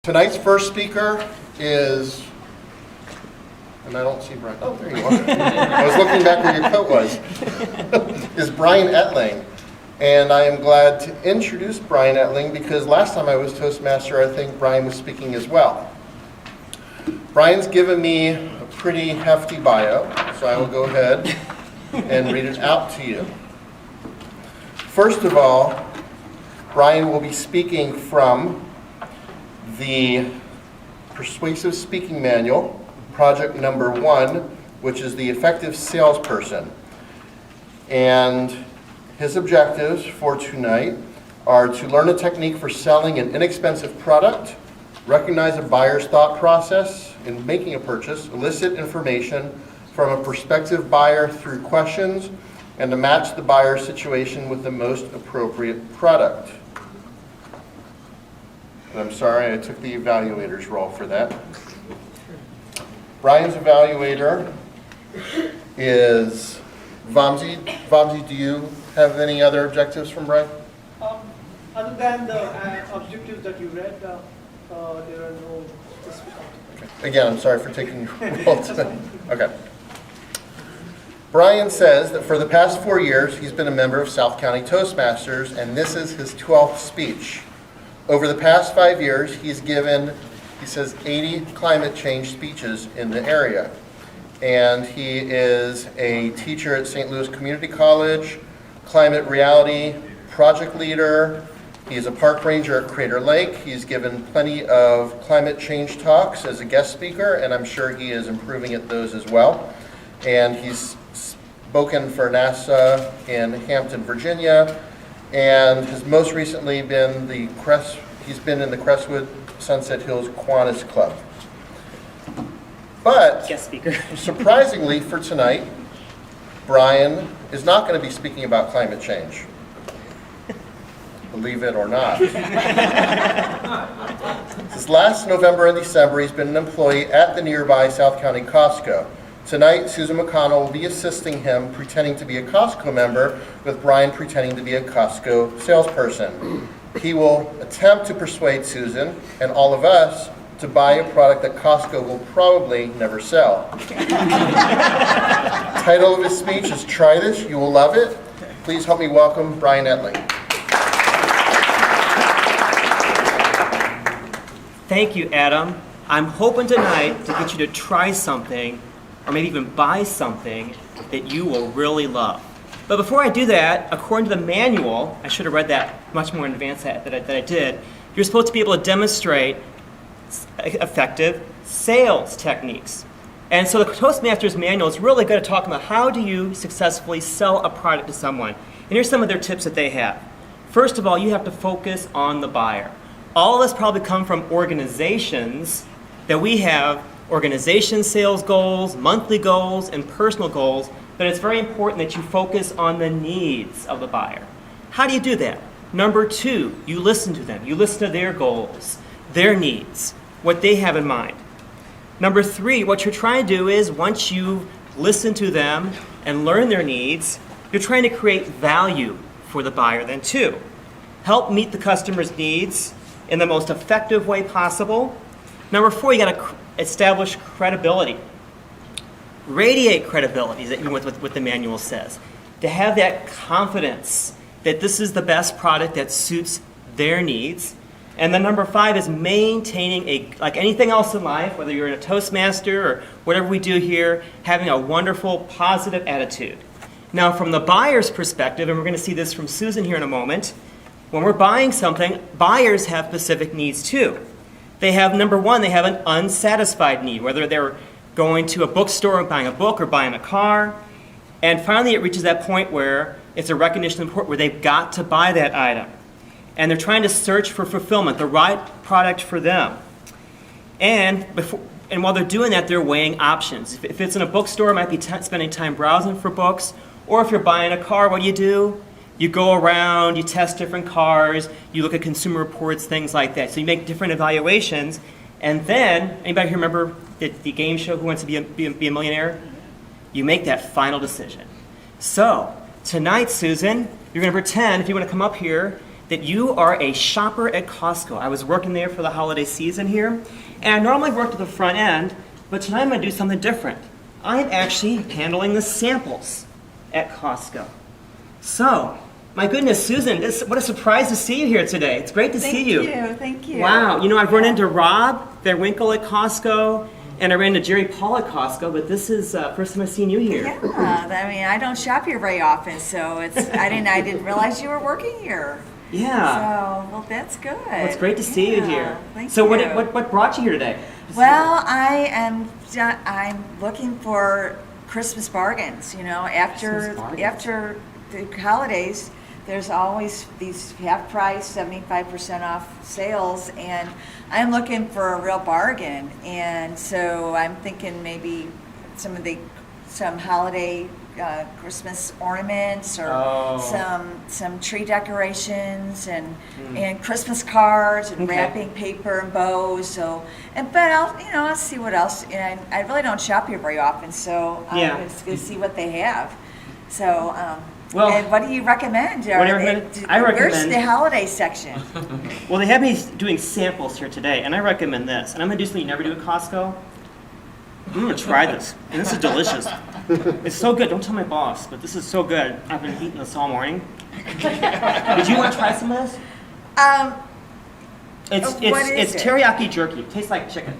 Tonight's first speaker is, and I don't see Brian. Oh, there you are. I was looking back where your coat was. Is Brian Ettling. And I am glad to introduce Brian Ettling because last time I was Toastmaster, I think Brian was speaking as well. Brian's given me a pretty hefty bio, so I will go ahead and read it out to you. First of all, Brian will be speaking from the Persuasive Speaking Manual, project number 1, which is the effective salesperson. And his objectives for tonight are to learn a technique for selling an inexpensive product, recognize a buyer's thought process in making a purchase, elicit information from a prospective buyer through questions, and to match the buyer's situation with the most appropriate product. And I'm sorry, I took the evaluator's role for that. Brian's evaluator is Vamsi. Vamsi, do you have any other objectives from Brian? Other than the objectives that you read, there are no specific objectives. Okay. Again, I'm sorry for taking your role tonight. Okay. Brian says that for the past 4 years, he's been a member of South County Toastmasters, and this is his 12th speech. Over the past 5 years, he's given, he says, 80 climate change speeches in the area. And he is a teacher at St. Louis Community College, climate reality project leader. He is a park ranger at Crater Lake. He's given plenty of climate change talks as a guest speaker, and I'm sure he is improving at those as well. And he's spoken for NASA in Hampton, Virginia, and has most recently been he's been in the Crestwood Sunset Hills Kiwanis Club. But guest speaker. Surprisingly for tonight, Brian is not going to be speaking about climate change. Believe it or not. Since last November and December, he's been an employee at the nearby South County Costco. Tonight, Susan McConnell will be assisting him pretending to be a Costco member, with Brian pretending to be a Costco salesperson. He will attempt to persuade Susan and all of us to buy a product that Costco will probably never sell. Title of his speech is Try This, You Will Love It. Please help me welcome Brian Ettling. Thank you, Adam. I'm hoping tonight to get you to try something, or maybe even buy something that you will really love. But before I do that, according to the manual, I should have read that much more in advance that I did, you're supposed to be able to demonstrate effective sales techniques. And so the Toastmasters manual is really good at talking about how do you successfully sell a product to someone. And here's some of their tips that they have. First of all, you have to focus on the buyer. All of us probably come from organizations that we have organization sales goals, monthly goals, and personal goals, but it's very important that you focus on the needs of the buyer. How do you do that? Number 2, you listen to them. You listen to their goals, their needs, what they have in mind. Number 3, what you're trying to do is once you listen to them and learn their needs, you're trying to create value for the buyer then too. Help meet the customer's needs in the most effective way possible. Number 4, you got to establish credibility. Radiate credibility, is what the manual says. To have that confidence that this is the best product that suits their needs. And then number 5 is maintaining like anything else in life, whether you're in a Toastmaster or whatever we do here, having a wonderful, positive attitude. Now, from the buyer's perspective, and we're going to see this from Susan here in a moment, when we're buying something, buyers have specific needs too. They have, number 1, they have an unsatisfied need, whether they're going to a bookstore and buying a book or buying a car. And finally, it reaches that point where it's a recognition point where they've got to buy that item. And they're trying to search for fulfillment, the right product for them. And while they're doing that, they're weighing options. If it's in a bookstore, it might be spending time browsing for books. Or if you're buying a car, what do? You go around, you test different cars, you look at consumer reports, things like that. So you make different evaluations. And then, anybody here remember the game show Who Wants to be a Millionaire? You make that final decision. So, tonight, Susan, you're going to pretend, if you want to come up here, that you are a shopper at Costco. I was working there for the holiday season here, and I normally work at the front end, but tonight I'm going to do something different. I'm actually handling the samples at Costco. So, my goodness, Susan, what a surprise to see you here today. It's great to see you. Thank you. Wow, you know, I've run into Rob Van Winkle at Costco, and I ran into Jerry Paul at Costco, but this is first time I've seen you here. Yeah, I mean, I don't shop here very often, so I didn't realize you were working here. Yeah. So, well, that's good. Well, it's great to see you here. Thank so you. what brought you here today? Well, I'm looking for Christmas bargains. You know, Christmas bargains. after the holidays, there's always these half price, 75% off sales, and I'm looking for a real bargain. And so I'm thinking maybe some holiday Christmas ornaments or some tree decorations and Christmas cards and Okay. wrapping paper and bows. So, but I'll see what else. And I really don't shop here very often, so Yeah. I'm just gonna see what they have. So, Well, and what do you recommend? what do you recommend? I Where's recommend- the holiday section? Well, they have me doing samples here today, and I recommend this. And I'm going to do something you never do at Costco. I'm going to try this, and this is delicious. It's so good. Don't tell my boss, but this is so good. I've been eating this all morning. Did you want to try some of this? What is It's it? teriyaki jerky. It tastes like chicken.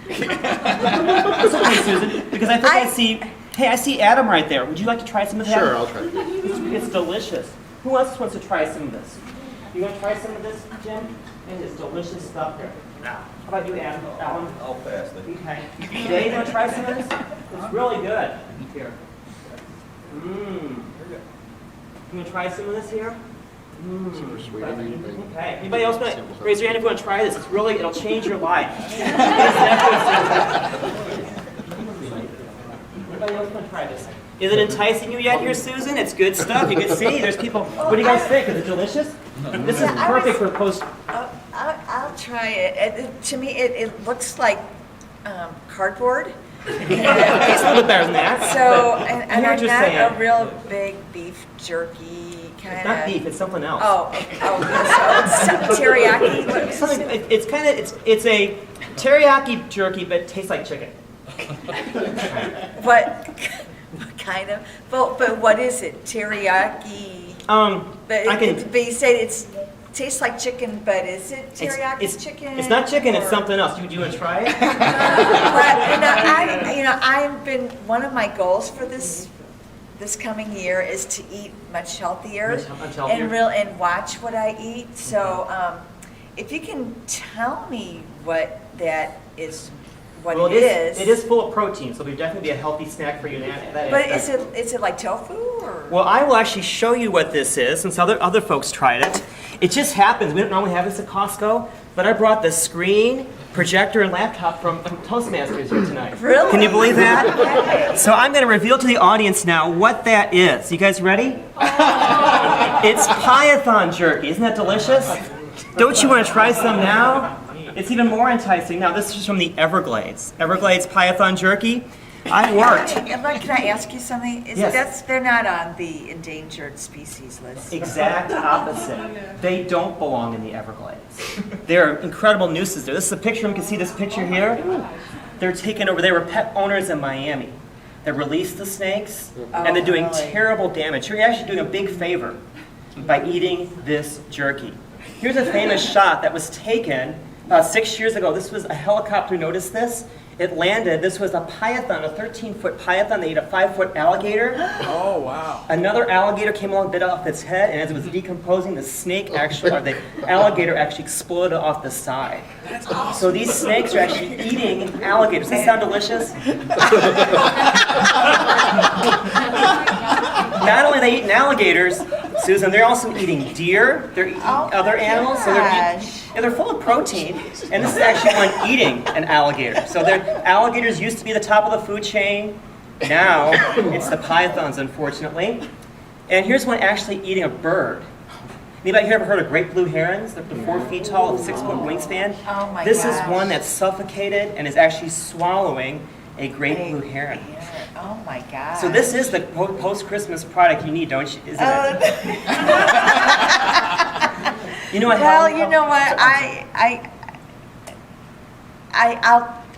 It's okay, Susan, because I think I see. Hey, I see Adam right there. Would you like to try some of that? Sure, I'll try. It's delicious. Who else wants to try some of this? You want to try some of this, Jim? It's delicious stuff here. How about you, Adam? Alan? I'll pass it. Okay. Dave, you want to try some of this? It's really good. Here. Mmm. You want to try some of this here? Super sweet. Anything. Okay. Anybody else want to raise your hand if you want to try this? It'll change your life. Anybody else want to try this? Is it enticing you yet here, Susan? It's good stuff. You can see there's people. What do you guys think? Is it delicious? This is perfect for post. I'll try it. To me, it looks like cardboard. It's a little bit better than that. So, but and I hear what I'm you're not saying. a real big beef jerky kind It's of. not beef. It's something else. So it's teriyaki. What is Something. it? It's a teriyaki jerky, but it tastes like chicken. What kind of? But what is it? Teriyaki. But I can. but you say it tastes like chicken, but is it teriyaki it's chicken? It's not chicken. It's or- something else. Do you want to try it? But I've been one of my goals for this coming year is to eat much healthier, Much healthier. and watch what I eat. So if you can tell me what that is, Well, it is. It is full of protein, so it'll definitely be a healthy snack for you. In that But aspect. is it like tofu or? Well, I will actually show you what this is, since other folks tried it. It just happens. We don't normally have this at Costco, but I brought the screen, projector, and laptop from Toastmasters here tonight. Really? Can you believe that? Okay. So I'm going to reveal to the audience now what that is. You guys ready? It's Python jerky. Isn't that delicious? Don't you want to try some now? It's even more enticing. Now, this is from the Everglades. Everglades Python Jerky. I worked. Can I ask you something? Yes. They're not on the endangered species list. Exact opposite. They don't belong in the Everglades. They're incredible nuisances there. This is a picture. You can see this picture here. They're taken over. They were pet owners in Miami. They released the snakes, and they're doing really? terrible damage. You're actually doing a big favor by eating this jerky. Here's a famous shot that was taken 6 years ago. This was a helicopter. Noticed this? It landed. This was a python, a 13-foot python. They ate a 5-foot alligator. Oh, wow. Another alligator came along, bit off its head, and as it was decomposing, the snake actually, or the alligator actually exploded off the side. That's awesome. So these snakes are actually eating alligators. Does that sound delicious? Not only are they eating alligators, Susan, they're also eating deer. They're eating other animals. So they're full of protein, and this is actually one eating an alligator. So alligators used to be the top of the food chain. Now it's the pythons, unfortunately. And here's one actually eating a bird. Anybody here ever heard of great blue herons? They're 4 feet tall with 6-foot wingspan. Oh my This is gosh. one that's suffocated and is actually swallowing a great blue heron. Oh my God. So this is the post-Christmas product you need, don't you? Isn't it? You know what? Well, Helen? you know what,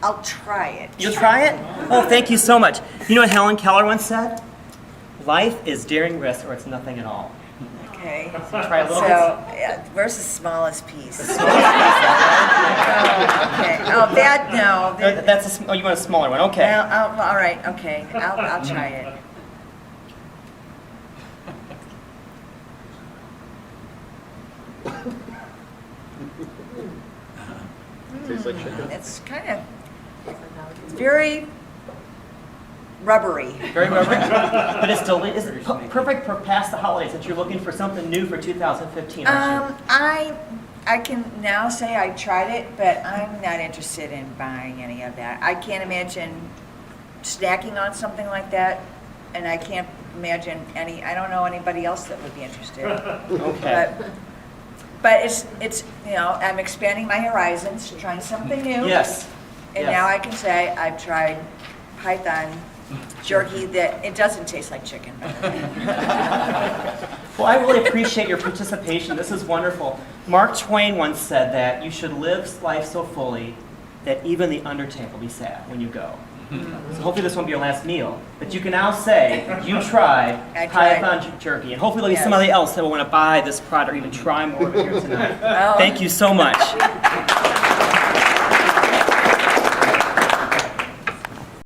I'll try it. You'll try it? Oh, thank you so much. You know what Helen Keller once said? Life is daring risk or it's nothing at all. Okay. Try a little So, bit. yeah, where's the smallest piece? Oh, okay. Oh, that, no. That's a, oh, you want a smaller one? Okay. All right, okay. I'll try it. It's kind of, it's very rubbery. Very rubbery. But it's perfect for past the holidays since you're looking for something new for 2015, aren't you? I can now say I tried it, but I'm not interested in buying any of that. I can't imagine snacking on something like that, and I can't imagine I don't know anybody else that would be interested. Okay. But it's you know, I'm expanding my horizons, trying something new. Yes. And Yes. now I can say I've tried Python jerky that it doesn't taste like chicken. Well, I really appreciate your participation. This is wonderful. Mark Twain once said that you should live life so fully that even the undertaker will be sad when you go. So hopefully this won't be your last meal. But you can now say you tried I tried. Python jerky. And hopefully there'll be Yes. somebody else that will want to buy this product or even try more of it here tonight. Oh. Thank you so much.